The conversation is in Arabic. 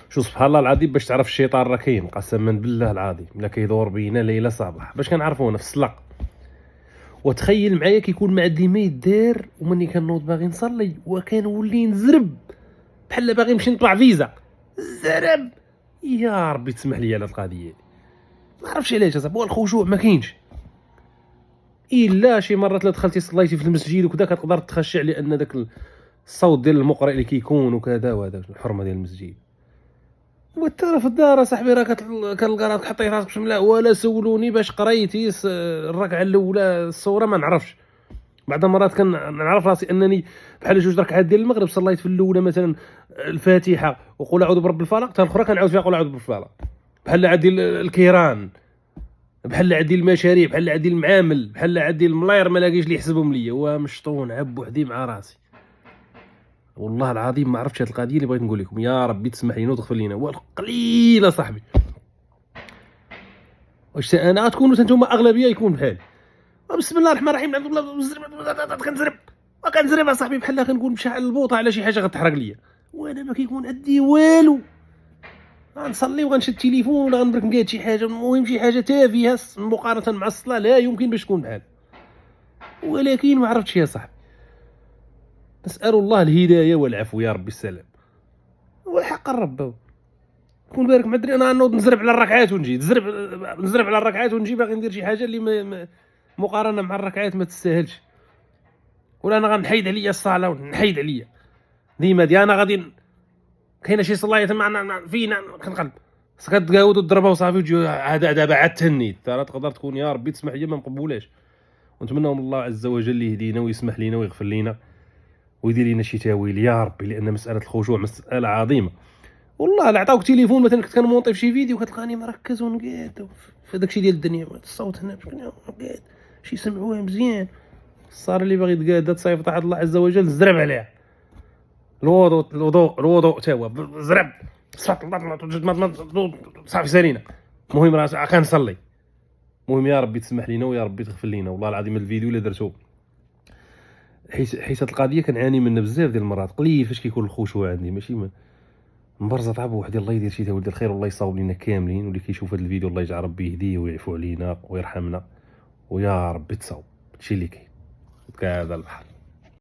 شوف سبحان الله العظيم باش تعرف الشيطان راه كاين قسما بالله العظيم الا كيدور بينا ليله صباح باش كنعرفونا في السلق. وتخيل معايا كيكون ما عندي ما يدار ومني كنوض باغي نصلي وكنولي نزرب بحال باغي نمشي نطلع فيزا زرب. يا ربي تسمح لي على القضيه ما عرفتش علاش اصاحبي. الخشوع ما كاينش الا شي مرات لا دخلتي صليتي في المسجد وكذا كتقدر تخشع لان داك الصوت ديال المقرئ اللي كيكون وكذا وهذا الحرمه ديال المسجد. وانت في الدار صاحبي راه كنلقى راسك حطي راسك بشمله ولا سولوني باش قريتي الركعه الاولى الصوره ما نعرفش. بعض المرات كنعرف راسي انني بحال جوج ركعات ديال المغرب صليت في الاولى مثلا الفاتحه وقول اعوذ برب الفلق حتى الاخرى كنعاود فيها قول اعوذ برب الفلق. بحال عندي الكيران بحال عندي المشاريع بحال عندي المعامل بحال عندي الملاير ما لاقيش اللي يحسبهم ليا ومشطون عب بوحدي مع راسي. والله العظيم ما عرفتش هاد القضيه اللي بغيت نقول لكم. يا ربي تسمح لينا وتغفر لينا والقليله صاحبي. واش انا غتكونوا نتوما اغلبيه يكون بحالي. بسم الله الرحمن الرحيم كنزرب اصاحبي بحال كنقول مشى البوطه على شي حاجه غتحرق ليا وانا ما كيكون عندي والو. غنصلي وغنشد التليفون ولا غنبرك نقاد شي حاجه المهم شي حاجه تافهه مقارنه مع الصلاه لا يمكن باش تكون بحال. ولكن ما عرفتش يا صاحبي. نسال الله الهدايه والعفو يا ربي السلام. والحق الرب كون بارك مدري انا نوض نزرب على الركعات ونجي نزرب على الركعات ونجي باغي ندير شي حاجه اللي مقارنه مع الركعات ما تستاهلش. ولا انا غنحيد عليا الصلاه ونحيد عليا ديما انا غادي كاينه شي صلايه فينا كنقلب كتقاود وتضربها وصافي وتجي هذا دابا عاد تهنيت راه تقدر تكون يا ربي تسمح لي ما مقبولاش. ونتمنى من الله عز وجل يهدينا ويسمح لينا ويغفر لينا ويدير لينا شي تاويل يا ربي لان مساله الخشوع مساله عظيمه. والله لا عطاوك تليفون مثلا كنت كنمونطي في شي فيديو كتلقاني مركز ونقاد في داكشي ديال الدنيا الصوت هنا نقاد شي يسمعوه مزيان. الصار اللي باغي تقاد تصيفط عند الله عز وجل زرب عليها. الوضوء تا هو زرب صفات صافي سالينا. المهم راه كنصلي. المهم يا ربي تسمح لينا ويا ربي تغفر لينا. والله العظيم الفيديو اللي درتو حيت هاد القضيه كنعاني منها بزاف ديال المرات قليل فاش كيكون الخشوع عندي ماشي مبرزط عبو وحدي. الله يدير شي تاويل الخير والله يصاوب لينا كاملين واللي كيشوف هاد الفيديو الله يجعل ربي يهديه ويعفو علينا ويرحمنا ويا ربي تصاوب هادشي اللي كاين هذا البحر.